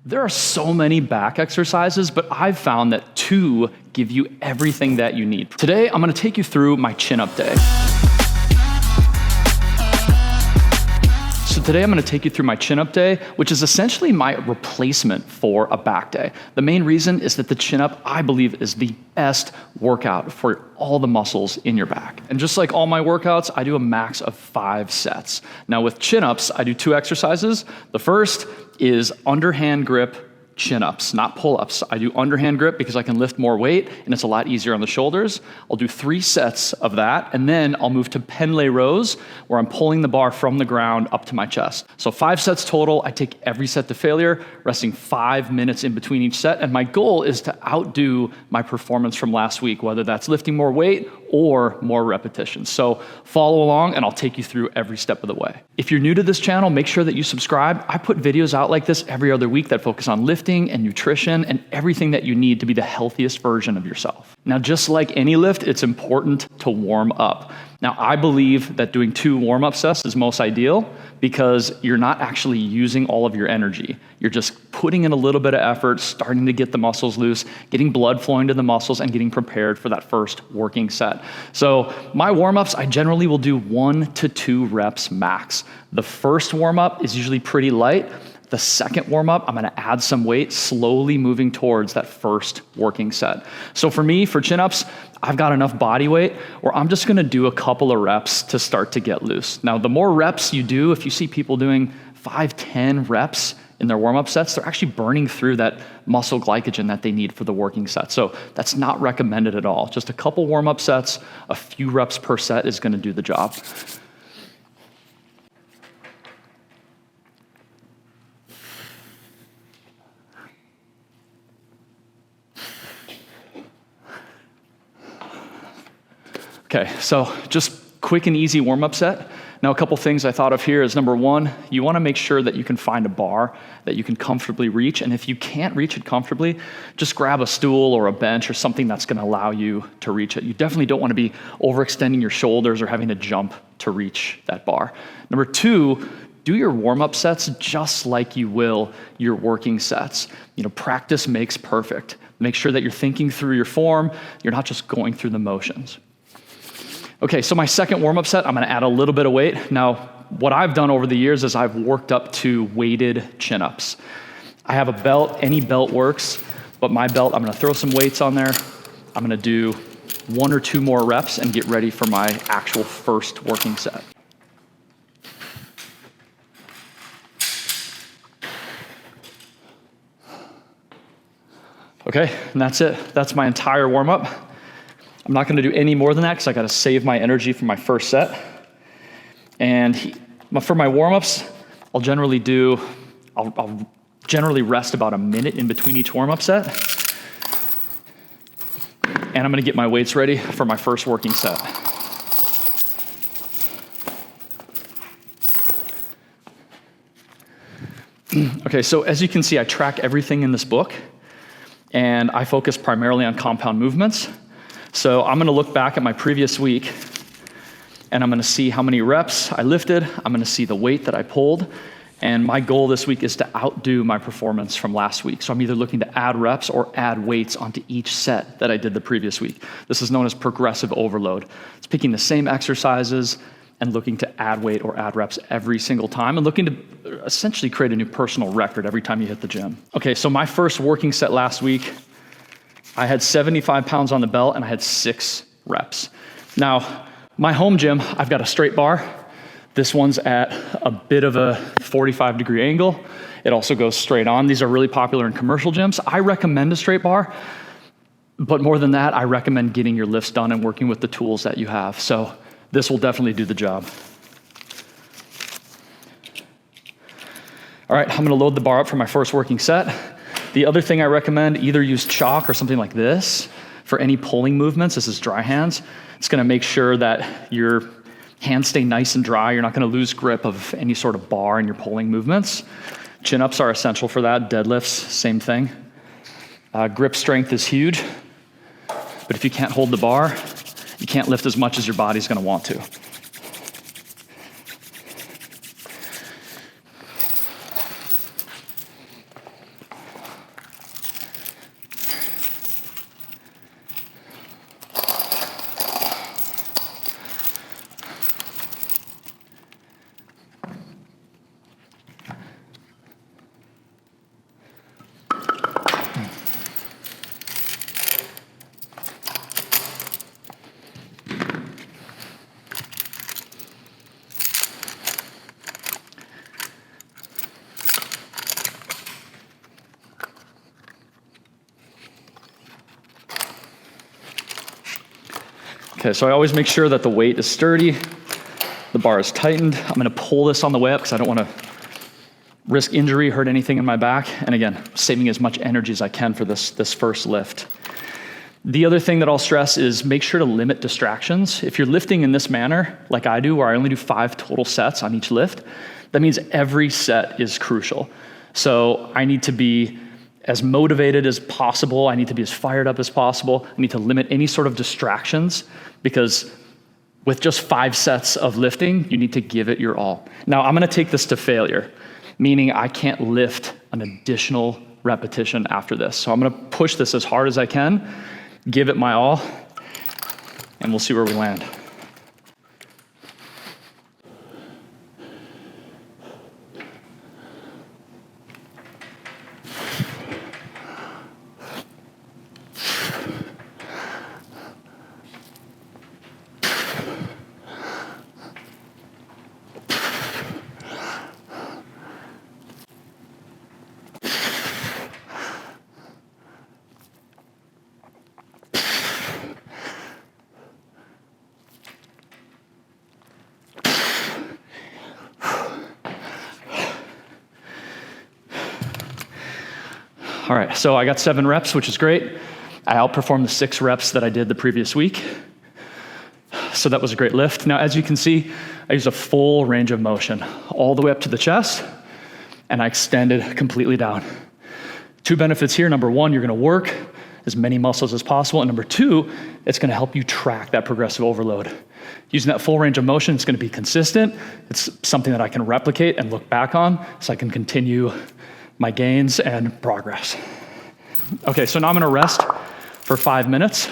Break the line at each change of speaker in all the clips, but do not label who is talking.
There are so many back exercises, but I've found that 2 give you everything that you need. Today, I'm gonna take you through my chin-up day. So today I'm gonna take you through my chin-up day, which is essentially my replacement for a back day. The main reason is that the chin-up, I believe, is the best workout for all the muscles in your back. And just like all my workouts, I do a max of 5 sets. Now with chin-ups, I do 2 exercises. The first is underhand grip chin-ups, not pull-ups. I do underhand grip because I can lift more weight and it's a lot easier on the shoulders. I'll do 3 sets of that, and then I'll move to pendlay rows where I'm pulling the bar from the ground up to my chest. So 5 sets total. I take every set to failure, resting 5 minutes in between each set, and my goal is to outdo my performance from last week, whether that's lifting more weight or more repetitions. So follow along and I'll take you through every step of the way. If you're new to this channel, make sure that you subscribe. I put videos out like this every other week that focus on lifting and nutrition and everything that you need to be the healthiest version of yourself. Now, just like any lift, it's important to warm up. Now, I believe that doing 2 warm-up sets is most ideal because you're not actually using all of your energy. You're just putting in a little bit of effort, starting to get the muscles loose, getting blood flowing to the muscles, and getting prepared for that first working set. So my warm-ups, I generally will do 1 to 2 reps max. The first warm-up is usually pretty light. The second warm-up, I'm gonna add some weight, slowly moving towards that first working set. So for me, for chin-ups, I've got enough body weight where I'm just gonna do a couple of reps to start to get loose. Now, the more reps you do, if you see people doing 5, 10 reps in their warm-up sets, they're actually burning through that muscle glycogen that they need for the working set. So that's not recommended at all. Just a couple warm-up sets, a few reps per set is gonna do the job. Okay, so just quick and easy warm-up set. Now, a couple things I thought of here is number 1, you wanna make sure that you can find a bar that you can comfortably reach, and if you can't reach it comfortably, just grab a stool or a bench or something that's gonna allow you to reach it. You definitely don't wanna be overextending your shoulders or having to jump to reach that bar. Number 2, do your warm-up sets just like you will your working sets. You know, practice makes perfect. Make sure that you're thinking through your form, you're not just going through the motions. Okay, so my second warm-up set, I'm gonna add a little bit of weight. Now, what I've done over the years is I've worked up to weighted chin-ups. I have a belt, any belt works, but my belt, I'm gonna throw some weights on there. I'm gonna do 1 or 2 more reps and get ready for my actual first working set. Okay, and that's it. That's my entire warm-up. I'm not gonna do any more than that because I gotta save my energy for my first set. And for my warm-ups, I'll generally rest about a minute in between each warm-up set. And I'm gonna get my weights ready for my first working set. Okay, so as you can see, I track everything in this book, and I focus primarily on compound movements. So I'm gonna look back at my previous week and I'm gonna see how many reps I lifted, I'm gonna see the weight that I pulled, and my goal this week is to outdo my performance from last week. So I'm either looking to add reps or add weights onto each set that I did the previous week. This is known as progressive overload. It's picking the same exercises and looking to add weight or add reps every single time and looking to essentially create a new personal record every time you hit the gym. Okay, so my first working set last week, I had 75 pounds on the belt and I had 6 reps. Now, my home gym, I've got a straight bar. This one's at a bit of a 45-degree angle. It also goes straight on. These are really popular in commercial gyms. I recommend a straight bar, but more than that, I recommend getting your lifts done and working with the tools that you have. So this will definitely do the job. All right, I'm gonna load the bar up for my first working set. The other thing I recommend, either use chalk or something like this for any pulling movements. This is dry hands. It's gonna make sure that your hands stay nice and dry. You're not gonna lose grip of any sort of bar in your pulling movements. Chin-ups are essential for that. Deadlifts, same thing. Grip strength is huge, but if you can't hold the bar, you can't lift as much as your body's gonna want to. Okay, so I always make sure that the weight is sturdy, the bar is tightened. I'm gonna pull this on the way up because I don't wanna risk injury, hurt anything in my back. And again, saving as much energy as I can for this first lift. The other thing that I'll stress is make sure to limit distractions. If you're lifting in this manner, like I do, where I only do 5 total sets on each lift, that means every set is crucial. So I need to be as motivated as possible. I need to be as fired up as possible. I need to limit any sort of distractions because with just 5 sets of lifting, you need to give it your all. Now, I'm gonna take this to failure, meaning I can't lift an additional repetition after this. So I'm gonna push this as hard as I can, give it my all, and we'll see where we land. All right, so I got 7 reps, which is great. I outperformed the 6 reps that I did the previous week. So that was a great lift. Now, as you can see, I used a full range of motion, all the way up to the chest, and I extended completely down. 2 benefits here. Number 1, you're gonna work as many muscles as possible. And number 2, it's gonna help you track that progressive overload. Using that full range of motion, it's gonna be consistent. It's something that I can replicate and look back on so I can continue my gains and progress. Okay, so now I'm gonna rest for 5 minutes.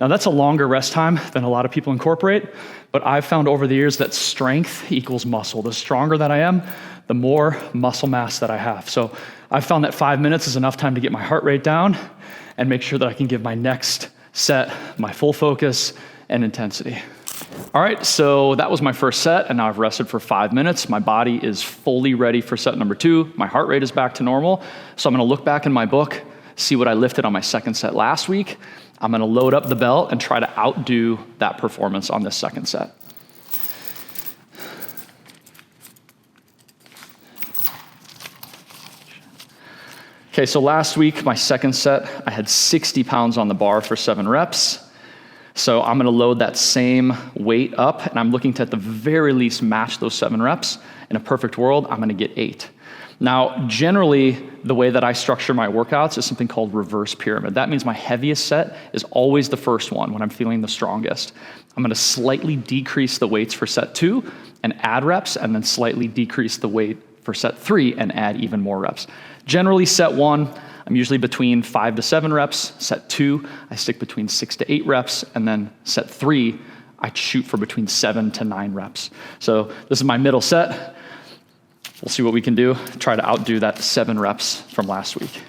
Now that's a longer rest time than a lot of people incorporate, but I've found over the years that strength equals muscle. The stronger that I am, the more muscle mass that I have. So I've found that 5 minutes is enough time to get my heart rate down and make sure that I can give my next set my full focus and intensity. All right, so that was my first set, and now I've rested for 5 minutes. My body is fully ready for set number 2. My heart rate is back to normal. So I'm gonna look back in my book, see what I lifted on my second set last week. I'm gonna load up the belt and try to outdo that performance on this second set. Okay, so last week, my second set, I had 60 pounds on the bar for 7 reps. So I'm gonna load that same weight up, and I'm looking to at the very least match those 7 reps. In a perfect world, I'm gonna get 8. Now, generally, the way that I structure my workouts is something called reverse pyramid. That means my heaviest set is always the first one when I'm feeling the strongest. I'm gonna slightly decrease the weights for set 2 and add reps, and then slightly decrease the weight for set 3 and add even more reps. Generally, set 1, I'm usually between 5 to 7 reps. Set 2, I stick between 6 to 8 reps. And then set 3, I shoot for between 7 to 9 reps. So this is my middle set. We'll see what we can do. Try to outdo that 7 reps from last week.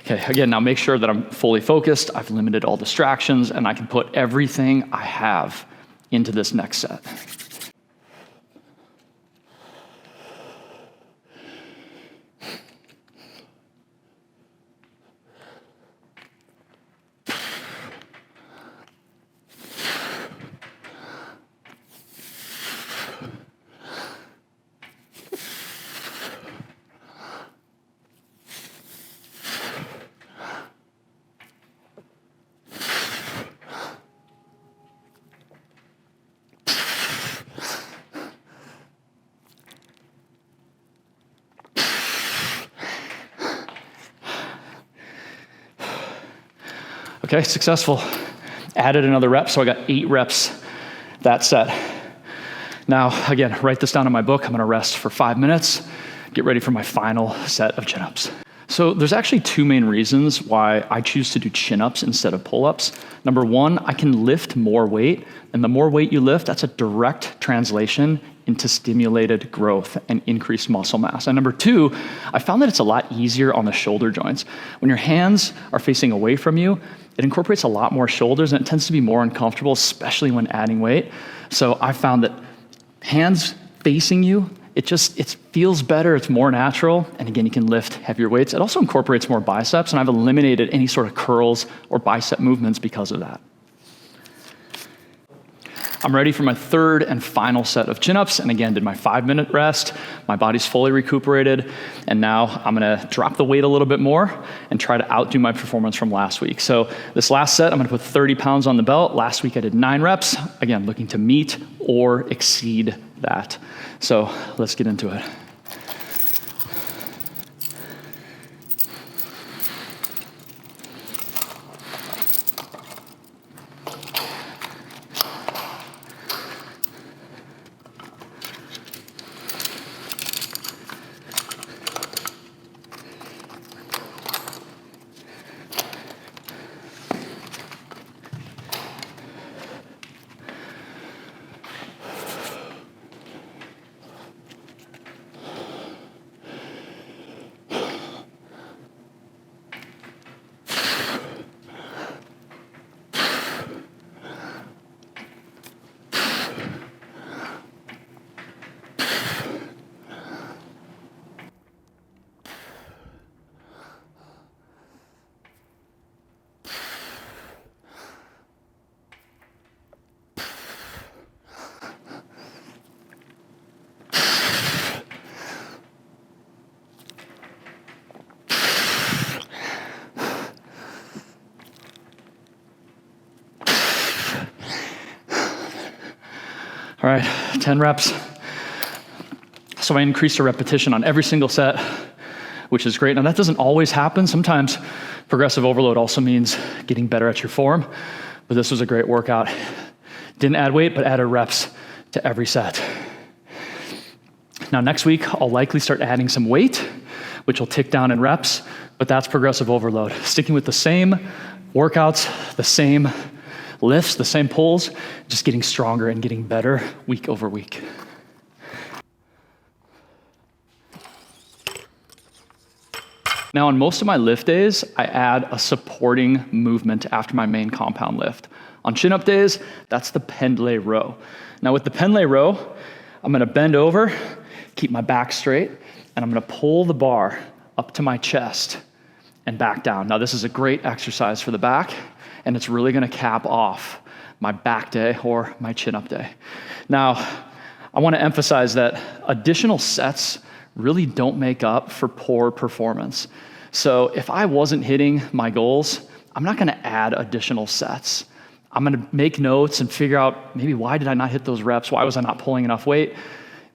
Okay, again, now make sure that I'm fully focused, I've limited all distractions, and I can put everything I have into this next set. Okay, successful. Added another rep, so I got 8 reps that set. Now, again, write this down in my book. I'm gonna rest for 5 minutes, get ready for my final set of chin-ups. So there's actually 2 main reasons why I choose to do chin-ups instead of pull-ups. Number 1, I can lift more weight, and the more weight you lift, that's a direct translation into stimulated growth and increased muscle mass. And number two, I found that it's a lot easier on the shoulder joints. When your hands are facing away from you, it incorporates a lot more shoulders and it tends to be more uncomfortable, especially when adding weight. So I found that hands facing you, it feels better, it's more natural, and again, you can lift heavier weights. It also incorporates more biceps, and I've eliminated any sort of curls or bicep movements because of that. I'm ready for my third and final set of chin-ups, and again, did my 5-minute rest, my body's fully recuperated, and now I'm gonna drop the weight a little bit more and try to outdo my performance from last week. So this last set, I'm gonna put 30 pounds on the belt. Last week I did 9 reps, again, looking to meet or exceed that. So let's get into it. All right, 10 reps. So I increased the repetition on every single set, which is great. Now that doesn't always happen. Sometimes progressive overload also means getting better at your form, but this was a great workout. Didn't add weight, but added reps to every set. Now next week, I'll likely start adding some weight, which will tick down in reps, but that's progressive overload. Sticking with the same workouts, the same lifts, the same pulls, just getting stronger and getting better week over week. Now on most of my lift days, I add a supporting movement after my main compound lift. On chin-up days, that's the pendlay row. Now with the pendlay row, I'm gonna bend over, keep my back straight, and I'm gonna pull the bar up to my chest and back down. Now this is a great exercise for the back, and it's really gonna cap off my back day or my chin-up day. Now, I wanna emphasize that additional sets really don't make up for poor performance. So if I wasn't hitting my goals, I'm not gonna add additional sets. I'm gonna make notes and figure out maybe why did I not hit those reps? Why was I not pulling enough weight?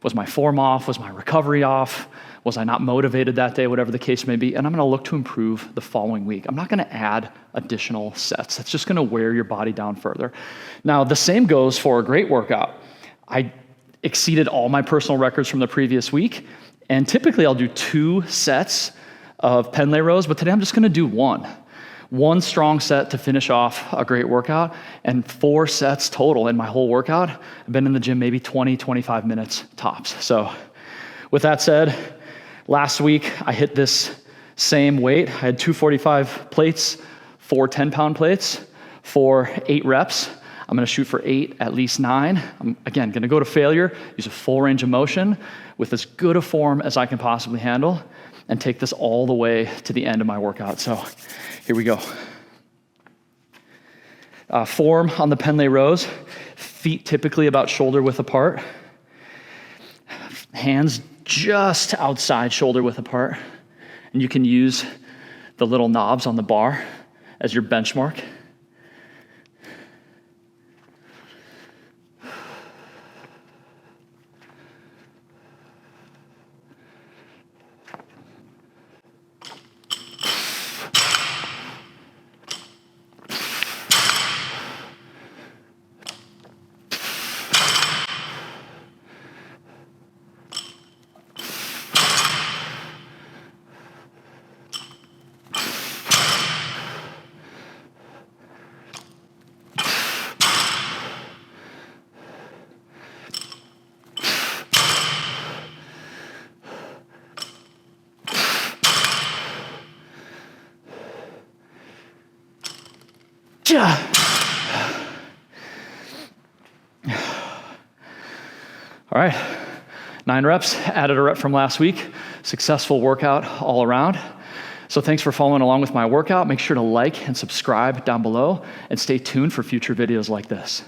Was my form off? Was my recovery off? Was I not motivated that day? Whatever the case may be. And I'm gonna look to improve the following week. I'm not gonna add additional sets. That's just gonna wear your body down further. Now, the same goes for a great workout. I exceeded all my personal records from the previous week. And typically I'll do 2 sets of pendlay rows, but today I'm just gonna do 1. 1 strong set to finish off a great workout, and 4 sets total in my whole workout. I've been in the gym maybe 20, 25 minutes tops. So with that said, last week I hit this same weight. I had 245 plates, 4 10-pound plates for 8 reps. I'm gonna shoot for 8, at least 9. I'm, again, gonna go to failure, use a full range of motion with as good a form as I can possibly handle, and take this all the way to the end of my workout. So here we go. Form on the pendlay rows, feet typically about shoulder width apart, hands just outside shoulder width apart, and you can use the little knobs on the bar as your benchmark. All right, 9 reps, added a rep from last week. Successful workout all around. So thanks for following along with my workout. Make sure to like and subscribe down below and stay tuned for future videos like this.